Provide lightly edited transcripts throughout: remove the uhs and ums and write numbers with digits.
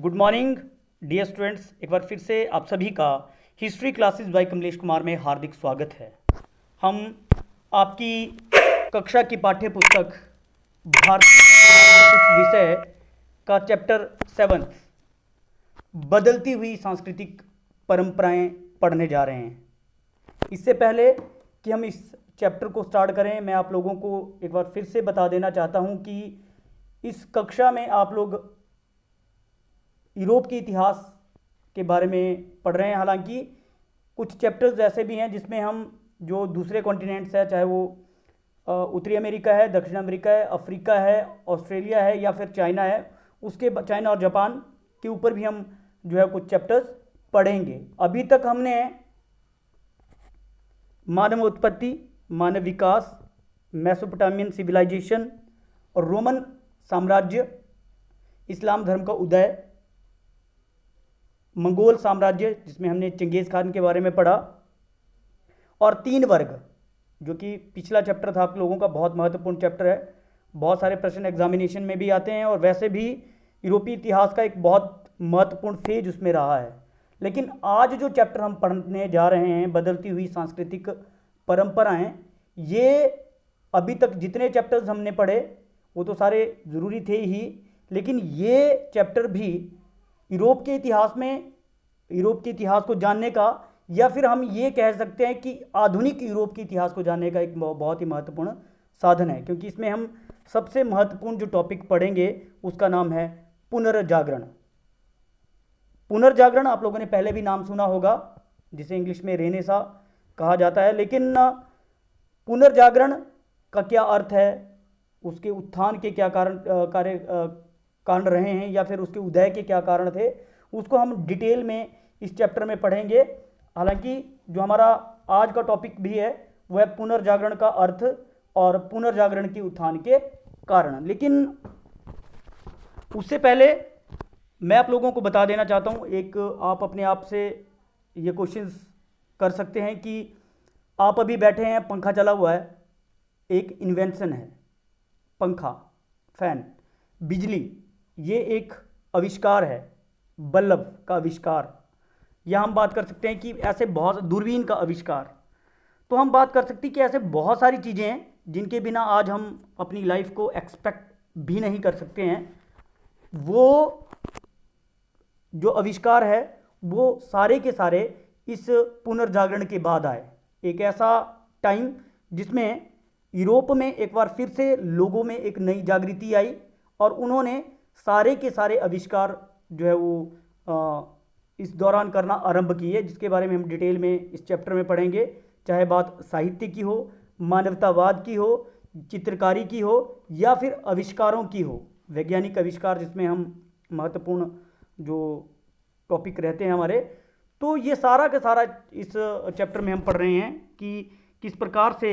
Good morning dear students, एक बार फिर से आप सभी का history classes bye Kamlesh Kumar में हार्दिक स्वागत है। हम आपकी कक्षा की पाठ्य पुस्तक भारतीय के कुछ विषय का चैप्टर 7 बदलती हुई सांस्कृतिक परंपराएं पढ़ने जा रहे हैं। इससे पहले कि हम इस चैप्टर को स्टार्ट करें, मैं आप लोगों को एक बार फिर से बता देना चाहता हूं कि इस कक्षा में आप लोग यूरोप के इतिहास के बारे में पढ़ रहे हैं। हालांकि कुछ चैप्टर्स ऐसे भी हैं जिसमें हम जो दूसरे कॉन्टिनेंट्स है, चाहे वो उत्तरी अमेरिका है, दक्षिण अमेरिका है, अफ्रीका है, ऑस्ट्रेलिया है या फिर चाइना है, उसके चाइना और जापान के ऊपर भी हम जो है कुछ चैप्टर्स पढ़ेंगे। अभी तक हमने मानव उत्पत्ति, मानव विकास, मेसोपोटामियन सिविलाइजेशन और रोमन साम्राज्य, इस्लाम धर्म का उदय, मंगोल साम्राज्य जिसमें हमने चंगेज़ खान के बारे में पढ़ा, और 3 वर्ग जो कि पिछला चैप्टर था आप लोगों का, बहुत महत्वपूर्ण चैप्टर है। बहुत सारे प्रश्न एग्जामिनेशन में भी आते हैं और वैसे भी यूरोपीय इतिहास का एक बहुत महत्वपूर्ण फेज उसमें रहा है। लेकिन आज जो चैप्टर हम पढ़ने जा रहे हैं, बदलती हुई सांस्कृतिक परंपराएं, ये अभी तक जितने चैप्टर्स हमने पढ़े वो तो सारे ज़रूरी थे ही, लेकिन ये चैप्टर भी यूरोप के इतिहास को जानने का, या फिर हम ये कह सकते हैं कि आधुनिक यूरोप के इतिहास को जानने का एक बहुत ही महत्वपूर्ण साधन है, क्योंकि इसमें हम सबसे महत्वपूर्ण जो टॉपिक पढ़ेंगे उसका नाम है पुनर्जागरण। पुनर्जागरण आप लोगों ने पहले भी नाम सुना होगा, जिसे इंग्लिश में रेनेसा कहा जाता है। लेकिन पुनर्जागरण का क्या अर्थ है, उसके उत्थान के क्या कारण रहे हैं, या फिर उसके उदय के क्या कारण थे, उसको हम डिटेल में इस चैप्टर में पढ़ेंगे। हालांकि जो हमारा आज का टॉपिक भी है वह है पुनर्जागरण का अर्थ और पुनर्जागरण के उत्थान के कारण। लेकिन उससे पहले मैं आप लोगों को बता देना चाहता हूं, एक आप अपने आप से ये क्वेश्चंस कर सकते हैं कि आप अभी बैठे हैं, पंखा चला हुआ है, एक इन्वेंशन है पंखा, फैन, बिजली, ये एक आविष्कार है, बल्ब का आविष्कार, या हम बात कर सकते हैं कि ऐसे बहुत, दूरबीन का आविष्कार। तो हम बात कर सकते हैं कि ऐसे बहुत सारी चीज़ें हैं जिनके बिना आज हम अपनी लाइफ को एक्सपेक्ट भी नहीं कर सकते हैं। वो जो आविष्कार है वो सारे के सारे इस पुनर्जागरण के बाद आए। एक ऐसा टाइम जिसमें यूरोप में एक बार फिर से लोगों में एक नई जागृति आई और उन्होंने सारे के सारे आविष्कार जो है वो इस दौरान करना आरंभ किए, जिसके बारे में हम डिटेल में इस चैप्टर में पढ़ेंगे। चाहे बात साहित्य की हो, मानवतावाद की हो, चित्रकारी की हो, या फिर आविष्कारों की हो, वैज्ञानिक आविष्कार जिसमें हम महत्वपूर्ण जो टॉपिक रहते हैं हमारे, तो ये सारा का सारा इस चैप्टर में हम पढ़ रहे हैं कि किस प्रकार से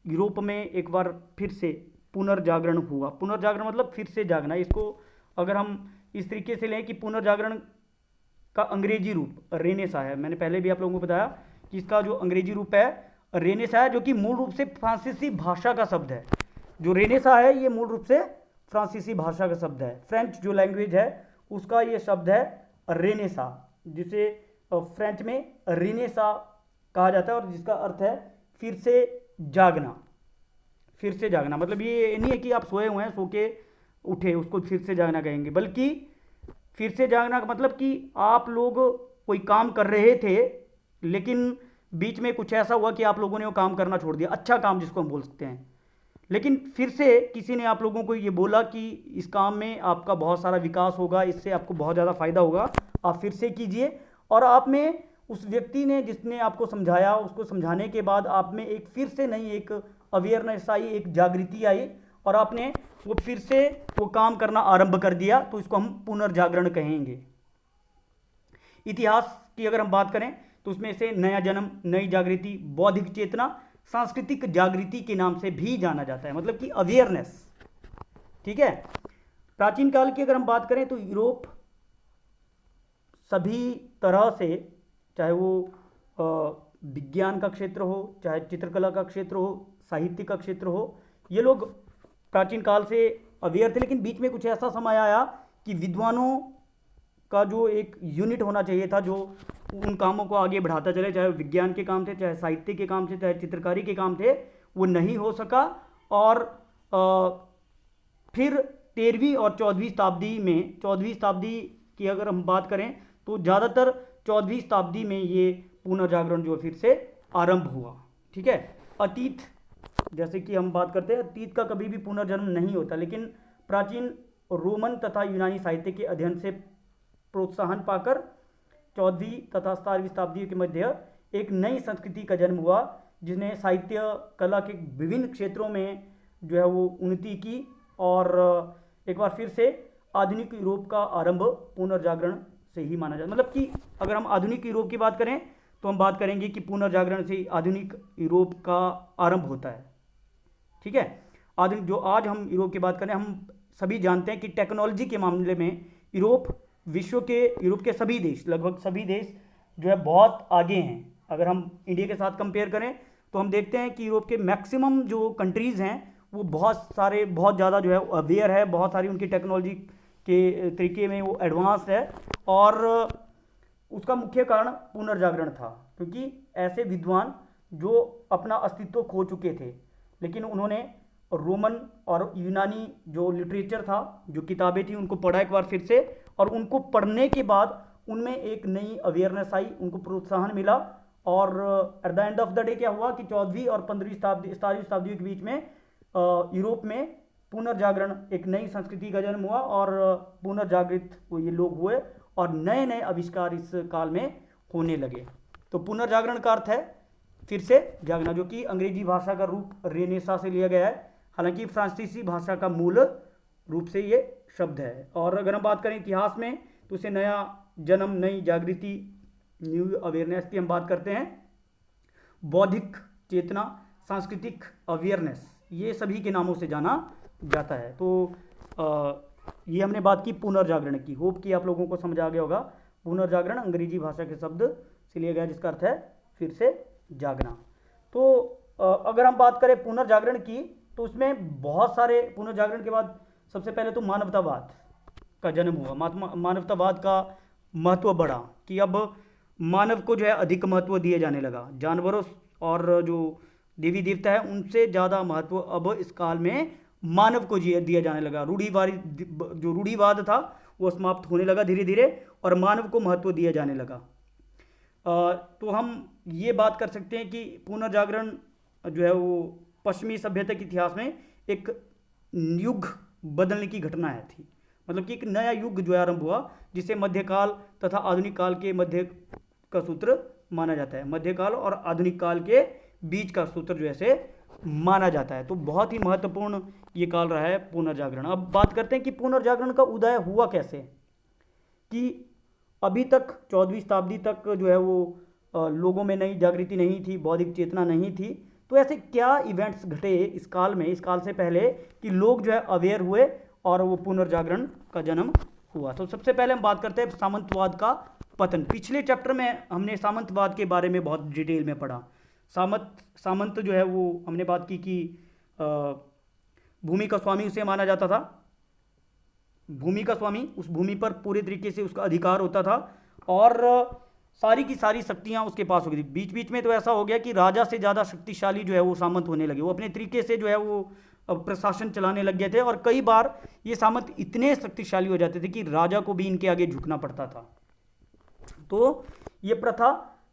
यूरोप में एक बार फिर से पुनर्जागरण हुआ। पुनर्जागरण मतलब फिर से जागना। इसको अगर हम इस तरीके से लें कि पुनर्जागरण का अंग्रेजी रूप रेनेसा है। मैंने पहले भी आप लोगों को बताया कि इसका जो अंग्रेजी रूप है रेनेसा है, जो कि मूल रूप से फ्रांसीसी भाषा का शब्द है। जो रेनेसा है ये मूल रूप से फ्रांसीसी भाषा का शब्द है। फ्रेंच जो लैंग्वेज है उसका ये शब्द है रेनेसा, जिसे फ्रेंच में रेनेसा कहा जाता है और जिसका अर्थ है फिर से जागना। फिर से जागना मतलब ये नहीं है कि आप सोए हुए हैं, सो के उठे, उसको फिर से जागना कहेंगे, बल्कि फिर से जागना का मतलब कि आप लोग कोई काम कर रहे थे लेकिन बीच में कुछ ऐसा हुआ कि आप लोगों ने वो काम करना छोड़ दिया, अच्छा काम जिसको हम बोल सकते हैं। लेकिन फिर से किसी ने आप लोगों को ये बोला कि इस काम में आपका बहुत सारा विकास होगा, इससे आपको बहुत ज़्यादा फायदा होगा, आप फिर से कीजिए। और आप में उस व्यक्ति ने जिसने आपको समझाया, उसको समझाने के बाद आप में एक फिर से नई एक अवेयरनेस आई, एक जागृति आई और आपने वो फिर से वो काम करना आरंभ कर दिया। तो इसको हम पुनर्जागरण कहेंगे। इतिहास की अगर हम बात करें तो उसमें से नया जन्म, नई जागृति, बौद्धिक चेतना, सांस्कृतिक जागृति के नाम से भी जाना जाता है, मतलब कि अवेयरनेस। ठीक है। प्राचीन काल की अगर हम बात करें तो यूरोप सभी तरह से, चाहे वो विज्ञान का क्षेत्र हो, चाहे चित्रकला का क्षेत्र हो, साहित्य का क्षेत्र हो, ये लोग प्राचीन काल से अवेयर थे। लेकिन बीच में कुछ ऐसा समय आया कि विद्वानों का जो एक यूनिट होना चाहिए था जो उन कामों को आगे बढ़ाता चले, चाहे विज्ञान के काम थे, चाहे साहित्य के काम थे, चाहे चित्रकारी के काम थे, वो नहीं हो सका। और फिर 13वीं और 14वीं शताब्दी में, 14वीं शताब्दी की अगर हम बात करें तो ज़्यादातर 14वीं शताब्दी में ये पुनर्जागरण जो फिर से आरंभ हुआ। ठीक है, अतीत, जैसे कि हम बात करते हैं, अतीत का कभी भी पुनर्जन्म नहीं होता, लेकिन प्राचीन रोमन तथा यूनानी साहित्य के अध्ययन से प्रोत्साहन पाकर 14वीं तथा 17वीं शताब्दी के मध्य एक नई संस्कृति का जन्म हुआ, जिसने साहित्य कला के विभिन्न क्षेत्रों में जो है वो उन्नति की। और एक बार फिर से आधुनिक यूरोप का आरंभ पुनर्जागरण से ही माना जाता है। मतलब कि अगर हम आधुनिक यूरोप की बात करें तो हम बात करेंगे कि पुनर्जागरण से आधुनिक यूरोप का आरंभ होता है। ठीक है, आधुनिक जो आज हम यूरोप की बात करें, हम सभी जानते हैं कि टेक्नोलॉजी के मामले में यूरोप यूरोप के सभी देश, लगभग सभी देश जो है बहुत आगे हैं। अगर हम इंडिया के साथ कंपेयर करें तो हम देखते हैं कि यूरोप के मैक्सिमम जो कंट्रीज़ हैं वो बहुत ज़्यादा जो है अवेयर है, बहुत सारी उनकी टेक्नोलॉजी के तरीके में वो एडवांस है। और उसका मुख्य कारण पुनर्जागरण था, क्योंकि ऐसे विद्वान जो अपना अस्तित्व खो चुके थे, लेकिन उन्होंने रोमन और यूनानी जो लिटरेचर था, जो किताबें थी, उनको पढ़ा एक बार फिर से, और उनको पढ़ने के बाद उनमें एक नई अवेयरनेस आई, उनको प्रोत्साहन मिला। और at the end of the day क्या हुआ कि 14वीं और 15वीं शताब्दी 17वीं शताब्दी के बीच में यूरोप में पुनर्जागरण, एक नई संस्कृति का जन्म हुआ और पुनर्जागृत ये लोग हुए और नए नए आविष्कार इस काल में होने लगे। तो पुनर्जागरण का अर्थ है फिर से जागना, जो कि अंग्रेजी भाषा का रूप रेनेसा से लिया गया है, हालांकि फ्रांसीसी भाषा का मूल रूप से ये शब्द है। और अगर हम बात करें इतिहास में तो इसे नया जन्म, नई जागृति, न्यू अवेयरनेस की हम बात करते हैं। बौद्धिक चेतना, सांस्कृतिक अवेयरनेस, ये सभी के नामों से जाना जाता है। तो ये हमने बात की पुनर्जागरण की। होप कि आप लोगों को समझ आ गया होगा। पुनर्जागरण अंग्रेजी भाषा के शब्द से लिया गया, जिसका अर्थ है फिर से जागना। तो अगर हम बात करें पुनर्जागरण की तो उसमें बहुत सारे, पुनर्जागरण के बाद सबसे पहले तो मानवतावाद का जन्म हुआ। मानवतावाद का महत्व बढ़ा कि अब मानव को जो है अधिक महत्व दिया जाने लगा। जानवरों और जो देवी देवता है उनसे ज़्यादा महत्व अब इस काल में मानव को दिया जाने लगा। जो रूढ़िवाद था वो समाप्त होने लगा धीरे धीरे और मानव को महत्व दिया जाने लगा। तो हम ये बात कर सकते हैं कि पुनर्जागरण जो है वो पश्चिमी सभ्यता के इतिहास में एक युग बदलने की घटना है थी। मतलब कि एक नया युग जो है आरंभ हुआ, जिसे मध्यकाल तथा आधुनिक काल के मध्य का सूत्र माना जाता है। मध्यकाल और आधुनिक काल के बीच का सूत्र जो ऐसे माना जाता है। तो बहुत ही महत्वपूर्ण ये काल रहा है पुनर्जागरण। अब बात करते हैं कि पुनर्जागरण का उदय हुआ कैसे। कि अभी तक 14वीं शताब्दी तक जो है वो लोगों में नई जागृति नहीं थी, बौद्धिक चेतना नहीं थी। तो ऐसे क्या इवेंट्स घटे इस काल में, इस काल से पहले, कि लोग जो है अवेयर हुए और वो पुनर्जागरण का जन्म हुआ। तो सबसे पहले हम बात करते हैं सामंतवाद का पतन। पिछले चैप्टर में हमने सामंतवाद के बारे में बहुत डिटेल में पढ़ा। सामंत जो है वो हमने बात की कि भूमि का स्वामी उसे माना जाता था। भूमि का स्वामी, उस भूमि पर पूरे तरीके से उसका अधिकार होता था और सारी की सारी शक्तियां उसके पास हो गई थी। बीच बीच में तो ऐसा हो गया कि राजा से ज़्यादा शक्तिशाली जो है वो सामंत होने लगे। वो अपने तरीके से जो है वो प्रशासन चलाने लग गए थे और कई बार ये सामंत इतने शक्तिशाली हो जाते थे कि राजा को भी इनके आगे झुकना पड़ता था। तो ये प्रथा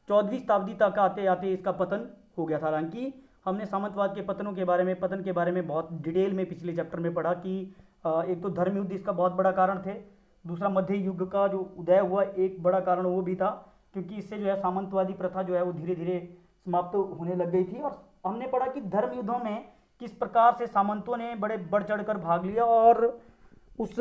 14वीं शताब्दी तक आते आते इसका पतन हो गया था। हालांकि हमने सामंतवाद के पतन के बारे में बहुत डिटेल में पिछले चैप्टर में पढ़ा कि एक तो धर्म युद्ध इसका बहुत बड़ा कारण थे, दूसरा मध्य युग का जो उदय हुआ एक बड़ा कारण वो भी था, क्योंकि इससे जो है सामंतवादी प्रथा जो है वो धीरे धीरे समाप्त होने लग गई थी। और हमने पढ़ा कि धर्म युद्धों में किस प्रकार से सामंतों ने बड़े बढ़ चढ़कर भाग लिया और उस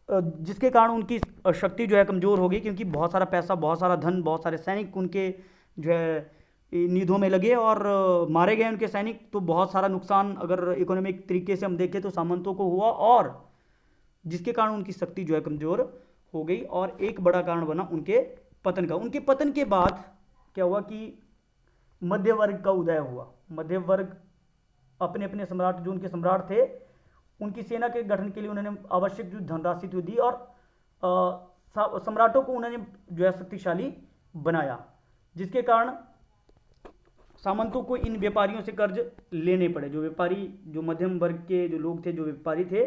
जिसके कारण उनकी शक्ति जो है कमज़ोर हो गई, क्योंकि बहुत सारा पैसा, बहुत सारा धन, बहुत सारे सैनिक उनके जो है युद्धों में लगे और मारे गए उनके सैनिक। तो बहुत सारा नुकसान अगर इकोनॉमिक तरीके से हम देखें तो सामंतों को हुआ और जिसके कारण उनकी शक्ति जो है कमज़ोर हो गई और एक बड़ा कारण बना उनके पतन का। उनके पतन के बाद क्या हुआ कि मध्य वर्ग का उदय हुआ। मध्य वर्ग अपने अपने सम्राट, जो उनके सम्राट थे, उनकी सेना के गठन के लिए उन्होंने आवश्यक जो धनराशि तो दी और सम्राटों को उन्होंने जो है शक्तिशाली बनाया, जिसके कारण सामंतों को इन व्यापारियों से कर्ज लेने पड़े। जो व्यापारी, जो मध्यम वर्ग के जो लोग थे, जो व्यापारी थे,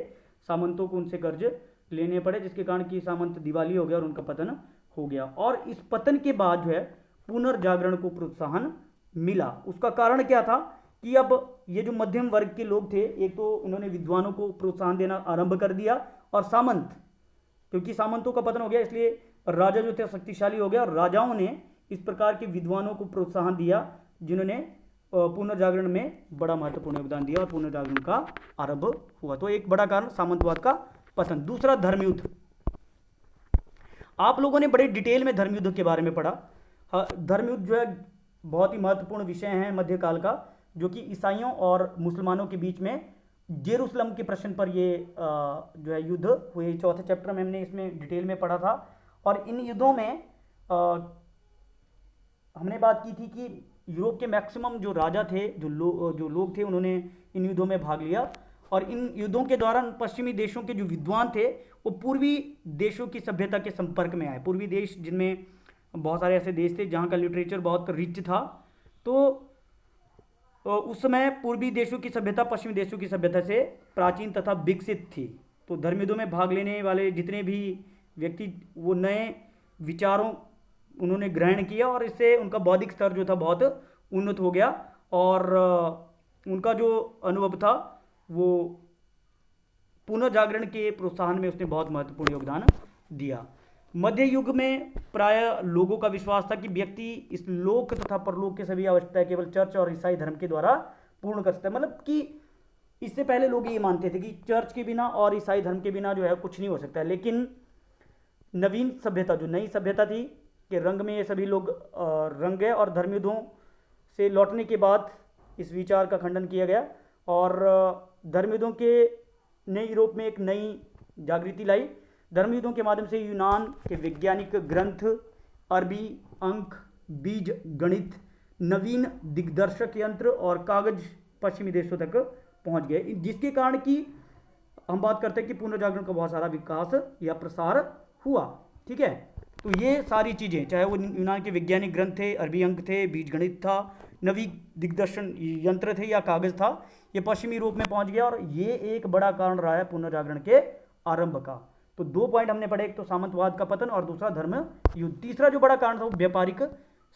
सामंतों को उनसे कर्ज लेने पड़े, जिसके कारण कि सामंत दिवाली हो गया और उनका पतन हो गया। और इस पतन के बाद जो है पुनर्जागरण को प्रोत्साहन मिला। उसका कारण क्या था कि अब ये जो मध्यम वर्ग के लोग थे, एक तो उन्होंने विद्वानों को प्रोत्साहन देना आरंभ कर दिया, और सामंत, क्योंकि सामंतों का पतन हो गया इसलिए राजा जो थे शक्तिशाली हो गया, और राजाओं ने इस प्रकार के विद्वानों को प्रोत्साहन दिया जिन्होंने पुनर्जागरण में बड़ा महत्वपूर्ण योगदान दिया और पुनर्जागरण का आरंभ हुआ। तो एक बड़ा कारण सामंतवाद का पतन। दूसरा, धर्मयुद्ध। आप लोगों ने बड़े डिटेल में धर्मयुद्ध के बारे में पढ़ा। धर्मयुद्ध जो है बहुत ही महत्वपूर्ण विषय है मध्यकाल का, जो कि ईसाइयों और मुसलमानों के बीच में जेरूसलम के प्रश्न पर ये जो है युद्ध हुए। चौथे चैप्टर में हमने इसमें डिटेल में पढ़ा था। और इन युद्धों में हमने बात की थी कि यूरोप के मैक्सिमम जो राजा थे, जो लोग थे, उन्होंने इन युद्धों में भाग लिया। और इन युद्धों के दौरान पश्चिमी देशों के जो विद्वान थे वो पूर्वी देशों की सभ्यता के संपर्क में आए। पूर्वी देश, जिनमें बहुत सारे ऐसे देश थे जहाँ का लिटरेचर बहुत रिच था, तो उस समय पूर्वी देशों की सभ्यता पश्चिमी देशों की सभ्यता से प्राचीन तथा विकसित थी। तो धर्मयुद्धों में भाग लेने वाले जितने भी व्यक्ति, वो नए विचारों उन्होंने ग्रहण किया, और इससे उनका बौद्धिक स्तर जो था बहुत उन्नत हो गया, और उनका जो अनुभव था वो पुनर्जागरण के प्रोत्साहन में उसने बहुत महत्वपूर्ण योगदान दिया। मध्य युग में प्राय लोगों का विश्वास था कि व्यक्ति इस लोक तथा परलोक के सभी आवश्यकताएं केवल चर्च और ईसाई धर्म के द्वारा पूर्ण कर सकता है। मतलब कि इससे पहले लोग ये मानते थे कि चर्च के बिना और ईसाई धर्म के बिना जो है कुछ नहीं हो सकता है। लेकिन नवीन सभ्यता, जो नई सभ्यता थी, के रंग में ये सभी लोग रंग गए, और धर्मयुद्धों से लौटने के बाद इस विचार का खंडन किया गया, और धर्मयुद्धों के नए यूरोप में एक नई जागृति लाई। धर्मयुद्धों के माध्यम से यूनान के वैज्ञानिक ग्रंथ, अरबी अंक, बीज गणित, नवीन दिग्दर्शक यंत्र और कागज पश्चिमी देशों तक पहुंच गए, जिसके कारण कि हम बात करते हैं कि पुनर्जागरण का बहुत सारा विकास या प्रसार हुआ। ठीक है, तो ये सारी चीज़ें, चाहे वो यूनान के वैज्ञानिक ग्रंथ थे, अरबी अंक थे, बीज गणित था, नवी दिग्दर्शन यंत्र थे या कागज था, ये पश्चिमी यूरोप में पहुंच गया, और ये एक बड़ा कारण रहा है पुनर्जागरण के आरंभ का। तो 2 पॉइंट हमने पढ़े, एक तो सामंतवाद का पतन और दूसरा धर्म युद्ध। तीसरा जो बड़ा कारण था वो व्यापारिक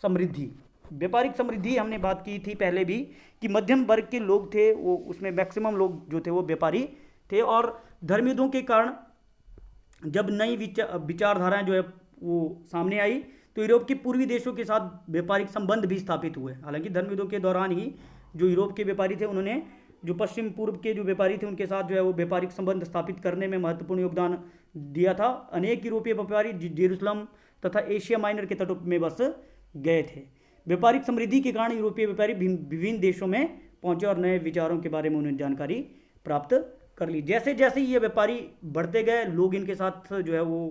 समृद्धि। व्यापारिक समृद्धि हमने बात की थी पहले भी, कि मध्यम वर्ग के लोग थे, वो उसमें मैक्सिमम लोग जो थे वो व्यापारी थे, और धर्मयुद्धों के कारण जब नई विचारधाराएं जो है वो सामने आई, तो यूरोप के पूर्वी देशों के साथ व्यापारिक संबंध भी स्थापित हुए। हालांकि धर्मयुद्धों के दौरान ही जो यूरोप के व्यापारी थे, उन्होंने जो पश्चिम पूर्व के जो व्यापारी थे उनके साथ जो है वो व्यापारिक संबंध स्थापित करने में महत्वपूर्ण योगदान दिया था। अनेक यूरोपीय व्यापारी जेरूसलम तथा एशिया माइनर के तटों में बस गए थे। व्यापारिक समृद्धि के कारण यूरोपीय व्यापारी विभिन्न देशों में पहुंचे और नए विचारों के बारे में उन्हें जानकारी प्राप्त कर ली। जैसे जैसे ये व्यापारी बढ़ते गए, लोग इनके साथ जो है वो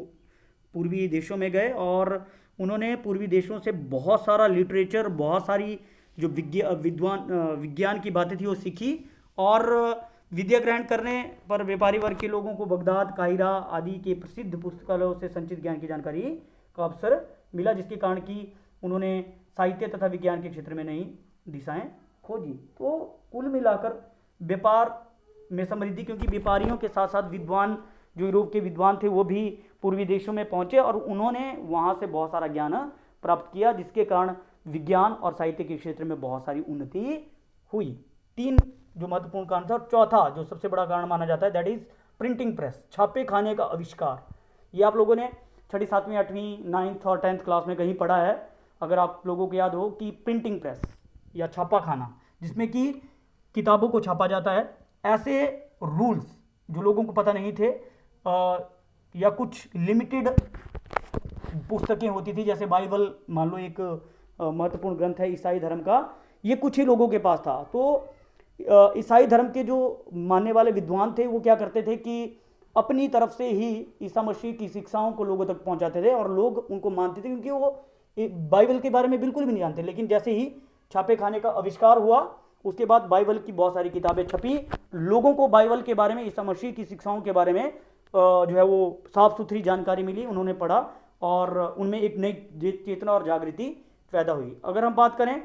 पूर्वी देशों में गए, और उन्होंने पूर्वी देशों से बहुत सारा लिटरेचर, बहुत सारी जो विज्ञान की बातें थी वो सीखी, और विद्या ग्रहण करने पर व्यापारी वर्ग के लोगों को बगदाद, काहिरा आदि के प्रसिद्ध पुस्तकालयों से संचित ज्ञान की जानकारी का अवसर मिला, जिसके कारण कि उन्होंने साहित्य तथा विज्ञान के क्षेत्र में नई दिशाएं खोजी। तो कुल मिलाकर व्यापार में समृद्धि, क्योंकि व्यापारियों के साथ साथ विद्वान, जो यूरोप के विद्वान थे, वो भी पूर्वी देशों में पहुंचे और उन्होंने वहाँ से बहुत सारा ज्ञान प्राप्त किया, जिसके कारण विज्ञान और साहित्य के क्षेत्र में बहुत सारी उन्नति हुई। 3 जो महत्वपूर्ण कारण था। और चौथा जो सबसे बड़ा कारण माना जाता है, दैट इज प्रिंटिंग प्रेस, छापे खाने का आविष्कार। ये आप लोगों ने 6वीं, 7वीं, 8वीं, 9th और 10th क्लास में कहीं पढ़ा है, अगर आप लोगों को याद हो, कि प्रिंटिंग प्रेस या छापा खाना, जिसमें कि किताबों को छापा जाता है। ऐसे रूल्स जो लोगों को पता नहीं थे, या कुछ लिमिटेड पुस्तकें होती थी, जैसे बाइबल मान लो एक महत्वपूर्ण ग्रंथ है ईसाई धर्म का, ये कुछ ही लोगों के पास था। तो ईसाई धर्म के जो मानने वाले विद्वान थे वो क्या करते थे कि अपनी तरफ से ही ईसा मसीह की शिक्षाओं को लोगों तक पहुंचाते थे, और लोग उनको मानते थे, क्योंकि वो बाइबल के बारे में बिल्कुल भी नहीं जानते। लेकिन जैसे ही छापे खाने का आविष्कार हुआ, उसके बाद बाइबल की बहुत सारी किताबें छपी, लोगों को बाइबल के बारे में, ईसा मसीह की शिक्षाओं के बारे में जो है वो साफ सुथरी जानकारी मिली, उन्होंने पढ़ा और उनमें एक नई चेतना और जागृति पैदा हुई। अगर हम बात करें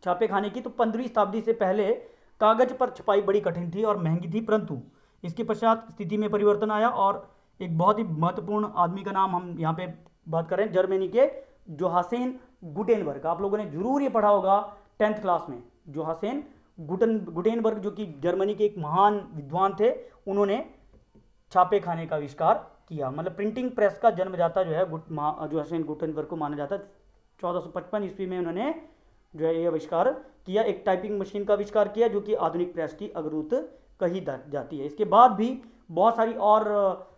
छापे खाने की, तो 15वीं शताब्दी से पहले कागज पर छपाई बड़ी कठिन थी और महंगी थी, परंतु इसके पश्चात स्थिति में परिवर्तन आया और एक बहुत ही महत्वपूर्ण आदमी का नाम हम यहाँ पे बात करें, जर्मनी के जोहासेन गुटेनबर्ग। आप लोगों ने जरूर ये पढ़ा होगा 10th क्लास में। जोहासेन गुटेनबर्ग जो कि जर्मनी के एक महान विद्वान थे, उन्होंने छापे खाने का आविष्कार किया। मतलब प्रिंटिंग प्रेस का जन्मदाता जो है जोहासेन गुटेनबर्ग को माना जाता है। 1455 ईस्वी में उन्होंने जो है ये आविष्कार किया, एक टाइपिंग मशीन का आविष्कार किया जो कि आधुनिक प्रेस की अग्रदूत कही जाती है। इसके बाद भी बहुत सारी और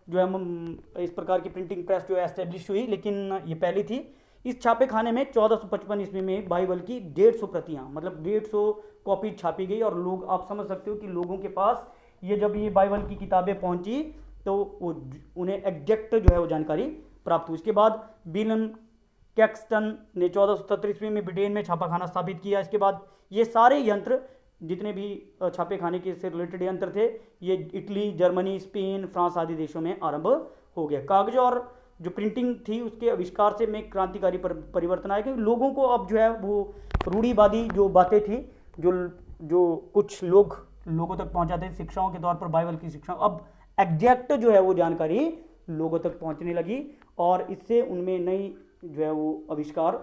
जो है इस प्रकार की प्रिंटिंग प्रेस जो है एस्टेब्लिश हुई, लेकिन ये पहली थी। इस छापे खाने में 1455 ईस्वी में बाइबल की 150 प्रतियां, मतलब 150 कॉपी छापी गई और लोग, आप समझ सकते हो कि लोगों के पास ये जब ये बाइबल की किताबें पहुंची तो वो उन्हें एग्जैक्ट जो है वो जानकारी प्राप्त हुई। इसके बाद विलियम कैक्सटन ने 1477 ईस्वी में ब्रिटेन में छापा खाना स्थापित किया। इसके बाद ये सारे यंत्र, जितने भी छापे खाने के से रिलेटेड यंत्र थे, ये इटली, जर्मनी, स्पेन, फ्रांस आदि देशों में आरंभ हो गया। कागज और जो प्रिंटिंग थी उसके आविष्कार से में क्रांतिकारी परिवर्तन आया, क्योंकि लोगों को अब जो है वो रूढ़िवादी जो बातें थी, जो कुछ लोगों तक पहुंचाते थे शिक्षाओं के तौर पर, बाइबल की शिक्षा, अब एग्जैक्ट जो है वो जानकारी लोगों तक पहुंचने लगी और इससे उनमें नई जो है वो आविष्कार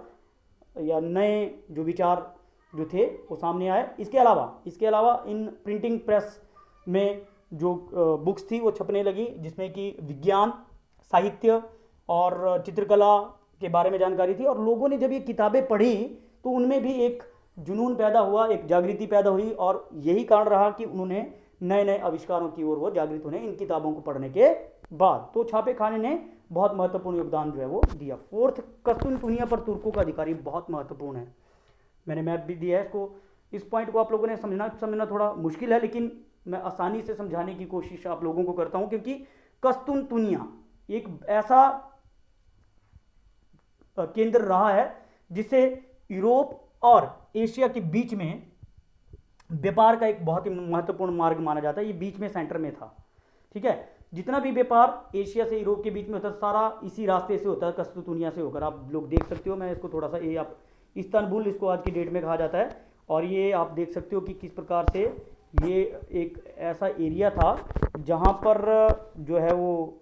या नए जो विचार जो थे वो सामने आए। इसके अलावा इन प्रिंटिंग प्रेस में जो बुक्स थी वो छपने लगी, जिसमें कि विज्ञान, साहित्य और चित्रकला के बारे में जानकारी थी। और लोगों ने जब ये किताबें पढ़ी तो उनमें भी एक जुनून पैदा हुआ, एक जागृति पैदा हुई और यही कारण रहा कि उन्होंने नए नए आविष्कारों की ओर वो जागृत होने इन किताबों को पढ़ने के बाद। तो छापे खाने ने बहुत महत्वपूर्ण योगदान जो है वो दिया। फोर्थ, कस्तूनतुनिया पर तुर्कों का अधिकारी बहुत महत्वपूर्ण है। मैंने मैप भी दिया है इसको। इस पॉइंट को आप लोगों ने समझना थोड़ा मुश्किल है, लेकिन मैं आसानी से समझाने की कोशिश आप लोगों को करता हूं, क्योंकि कस्तूनतुनिया एक ऐसा केंद्र रहा है जिसे यूरोप और एशिया के बीच में व्यापार का एक बहुत ही महत्वपूर्ण मार्ग माना जाता है। ये बीच में सेंटर में था, ठीक है। जितना भी व्यापार एशिया से यूरोप के बीच में होता है सारा इसी रास्ते से होता है, कस्तूनतुनिया से होकर। आप लोग देख सकते हो, मैं इसको थोड़ा सा, ये आप इस्तांबुल इसको आज की डेट में कहा जाता है, और ये आप देख सकते हो कि किस प्रकार से ये एक ऐसा एरिया था जहाँ पर जो है वो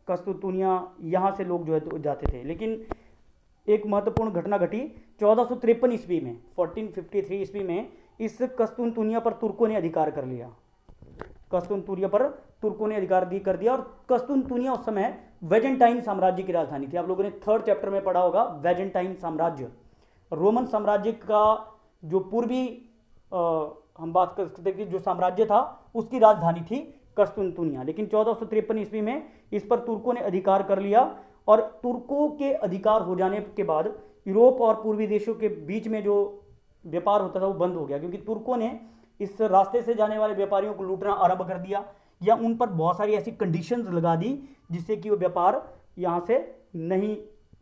कस्तूनतुनिया, यहाँ से लोग जो है तो जाते थे। लेकिन एक महत्वपूर्ण घटना घटी 1453 ईस्वी में, 1453 ईस्वी में इस कस्तूनतुनिया पर तुर्कों ने अधिकार कर लिया। कस्तूनतुनिया पर तुर्कों ने अधिकार कर दिया और कस्तूनतुनिया उस समय वेजेंटाइन साम्राज्य की राजधानी थी। आप लोगों ने 3rd चैप्टर में पढ़ा होगा, वेजेंटाइन साम्राज्य, रोमन साम्राज्य का जो पूर्वी हम बात कर सकते कि जो साम्राज्य था उसकी राजधानी थी कस्तूनतुनिया। लेकिन 1453 ईस्वी में इस पर तुर्कों ने अधिकार कर लिया और तुर्कों के अधिकार हो जाने के बाद यूरोप और पूर्वी देशों के बीच में जो व्यापार होता था वो बंद हो गया, क्योंकि तुर्कों ने इस रास्ते से जाने वाले व्यापारियों को लूटना आरंभ कर दिया या उन पर बहुत सारी ऐसी कंडीशंस लगा दी जिससे कि वो व्यापार यहाँ से नहीं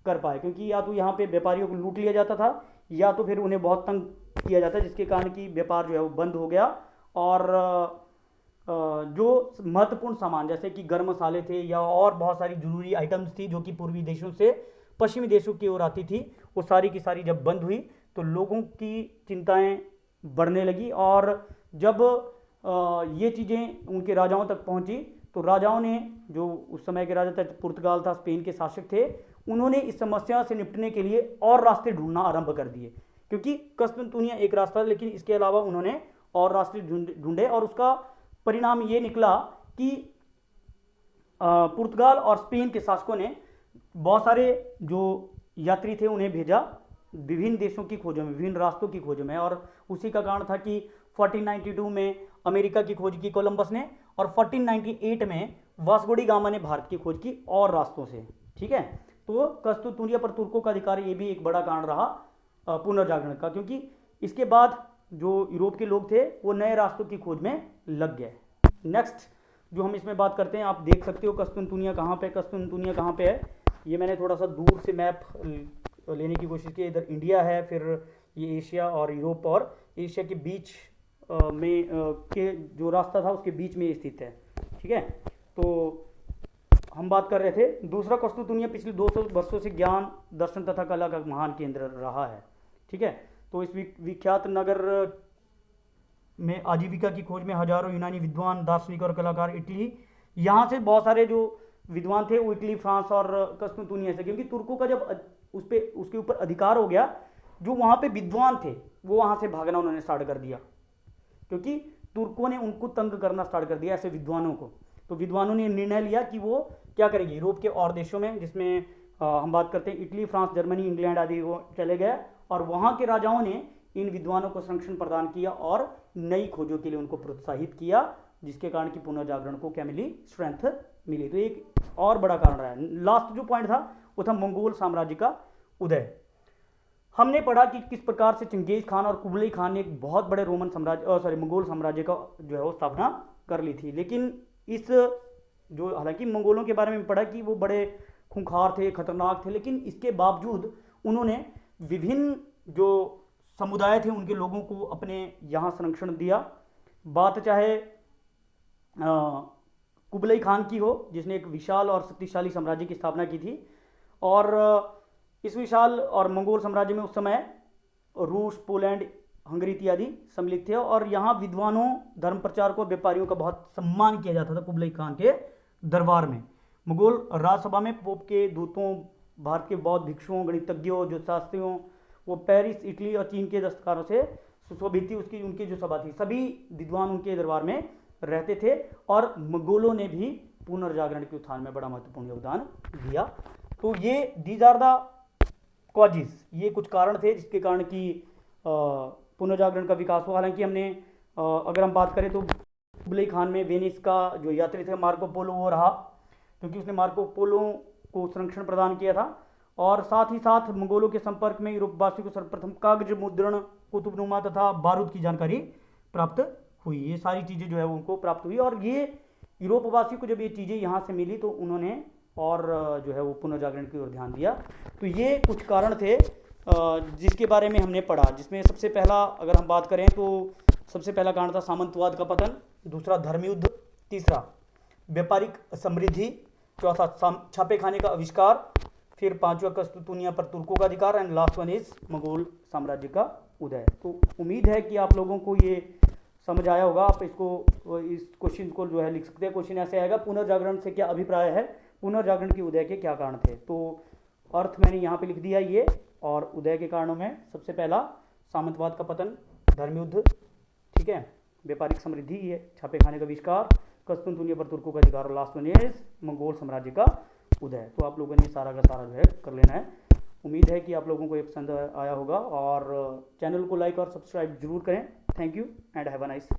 कर पाए, क्योंकि या तो यहाँ पे व्यापारियों को लूट लिया जाता था या तो फिर उन्हें बहुत तंग किया जाता, जिसके कारण कि व्यापार जो है वो बंद हो गया। और जो महत्वपूर्ण सामान जैसे कि गर्म मसाले थे या और बहुत सारी जरूरी आइटम्स थी जो कि पूर्वी देशों से पश्चिमी देशों की ओर आती थी, वो सारी की सारी जब बंद हुई तो लोगों की चिंताएं बढ़ने लगी। और जब ये चीज़ें उनके राजाओं तक पहुंची तो राजाओं ने, जो उस समय के राजा था, पुर्तगाल था, स्पेन के शासक थे, उन्होंने इस समस्या से निपटने के लिए और रास्ते ढूंढना आरंभ कर दिए, क्योंकि कस्तूनतुनिया एक रास्ता, लेकिन इसके अलावा उन्होंने और रास्ते ढूंढे और उसका परिणाम ये निकला कि पुर्तगाल और स्पेन के शासकों ने बहुत सारे जो यात्री थे उन्हें भेजा विभिन्न देशों की खोजों में, विभिन्न रास्तों की खोजों में। और उसी का कारण था कि 1492 में अमेरिका की खोज की कोलंबस ने और 1498 में वास्को डी गामा ने भारत की खोज की और रास्तों से, ठीक है। तो कस्तूनतुनिया पर तुर्कों का अधिकार ये भी एक बड़ा कारण रहा पुनर्जागरण का, क्योंकि इसके बाद जो यूरोप के लोग थे वो नए रास्तों की खोज में लग गए। नेक्स्ट जो हम इसमें बात करते हैं, आप देख सकते हो कस्तूनतुनिया कहाँ पे है। ये मैंने थोड़ा सा दूर से मैप लेने की कोशिश की। इधर इंडिया है, फिर ये एशिया और यूरोप और एशिया के बीच में के जो रास्ता था उसके बीच में स्थित है, ठीक है। तो हम बात कर रहे थे दूसरा, कुस्तुंतुनिया पिछले 200 वर्षों से ज्ञान, दर्शन तथा कला का महान केंद्र रहा है। ठीक है, तो इस विख्यात नगर में आजीविका की खोज में हजारों यूनानी विद्वान, दार्शनिक और कलाकार इटली, यहाँ से बहुत सारे जो विद्वान थे वो इटली, फ्रांस और कुस्तुंतुनिया से, क्योंकि तुर्कों का जब उसके ऊपर अधिकार हो गया, जो वहाँ पे विद्वान थे वो वहाँ से भागना उन्होंने स्टार्ट कर दिया, क्योंकि तुर्कों ने उनको तंग करना स्टार्ट कर दिया ऐसे विद्वानों को। तो विद्वानों ने निर्णय लिया कि वो क्या करेंगे, यूरोप के और देशों में, जिसमें हम बात करते हैं इटली, फ्रांस, जर्मनी, इंग्लैंड आदि, वो चले गए और वहाँ के राजाओं ने इन विद्वानों को संरक्षण प्रदान किया और नई खोजों के लिए उनको प्रोत्साहित किया, जिसके कारण कि पुनर्जागरण को क्या मिली, स्ट्रेंथ मिली। तो एक और बड़ा कारण रहा है। लास्ट जो पॉइंट था वो था मंगोल साम्राज्य का उदय। हमने पढ़ा कि किस प्रकार से चंगेज खान और कुबलई खान ने एक बहुत बड़े रोमन साम्राज्य मंगोल साम्राज्य का जो है वो स्थापना कर ली थी। लेकिन इस जो, हालांकि मंगोलों के बारे में पढ़ा कि वो बड़े खूंखार थे, खतरनाक थे, लेकिन इसके बावजूद उन्होंने विभिन्न जो समुदाय थे उनके लोगों को अपने यहाँ संरक्षण दिया। बात चाहे कुबलई खान की हो, जिसने एक विशाल और शक्तिशाली साम्राज्य की स्थापना की थी, और इस विशाल और मंगोल साम्राज्य में उस समय रूस, पोलैंड, हंगरी इत्यादि सम्मिलित थे, और यहाँ विद्वानों, धर्म प्रचारकों, व्यापारियों का बहुत सम्मान किया जाता था कुबलई खान के दरबार में। मुगल राजसभा में पोप के दूतों, भारत के बौद्ध भिक्षुओं, गणितज्ञों, ज्योतिषशास्त्रियों, वो पेरिस, इटली और चीन के दस्तकारों से सुशोभित थी। उसकी उनकी जो सभा थी, सभी विद्वान उनके दरबार में रहते थे, और मुगलों ने भी पुनर्जागरण के उत्थान में बड़ा महत्वपूर्ण योगदान दिया। तो ये दीज आर द कॉजेज, ये कुछ कारण थे जिसके कारण कि पुनर्जागरण का विकास हुआ। हालांकि हमने अगर हम बात करें तो कुबलई खान में वेनिस का जो यात्री थे मार्को पोलो वो रहा, क्योंकि उसने मार्को पोलो को संरक्षण प्रदान किया था, और साथ ही साथ मंगोलों के संपर्क में यूरोपवासी को सर्वप्रथम कागज मुद्रण, कुतुबनुमा तथा बारूद की जानकारी प्राप्त हुई। ये सारी चीज़ें जो है उनको प्राप्त हुई, और ये यूरोपवासी को जब ये चीज़ें यहाँ से मिली तो उन्होंने और जो है वो पुनर्जागरण की ओर ध्यान दिया। तो ये कुछ कारण थे जिसके बारे में हमने पढ़ा, जिसमें सबसे पहला अगर हम बात करें तो सबसे पहला कारण था सामंतवाद का पतन, दूसरा धर्मयुद्ध, तीसरा व्यापारिक समृद्धि, चौथा छापे खाने का आविष्कार, फिर पांचवा कुस्तुंतुनिया पर तुर्कों का अधिकार, and last one is Mongol साम्राज्य का उदय। तो उम्मीद है कि आप लोगों को ये समझ आया होगा। आप इसको, इस क्वेश्चन को जो है लिख सकते हैं। क्वेश्चन ऐसे आएगा, पुनर्जागरण से क्या अभिप्राय है, पुनर्जागरण के उदय के क्या कारण थे। तो अर्थ मैंने यहाँ पे लिख दिया ये, और उदय के कारणों में सबसे पहला सामंतवाद का पतन, धर्मयुद्ध, ठीक है, व्यापारिक समृद्धि, ये छापे खाने का आविष्कार, कुस्तुंतुनिया पर तुर्कों का अधिकार, और लास्ट वन इज मंगोल साम्राज्य का उदय। तो आप लोगों ने सारा का सारा जो है कर लेना है। उम्मीद है कि आप लोगों को ये पसंद आया होगा, और चैनल को लाइक और सब्सक्राइब जरूर करें। Thank you and have a nice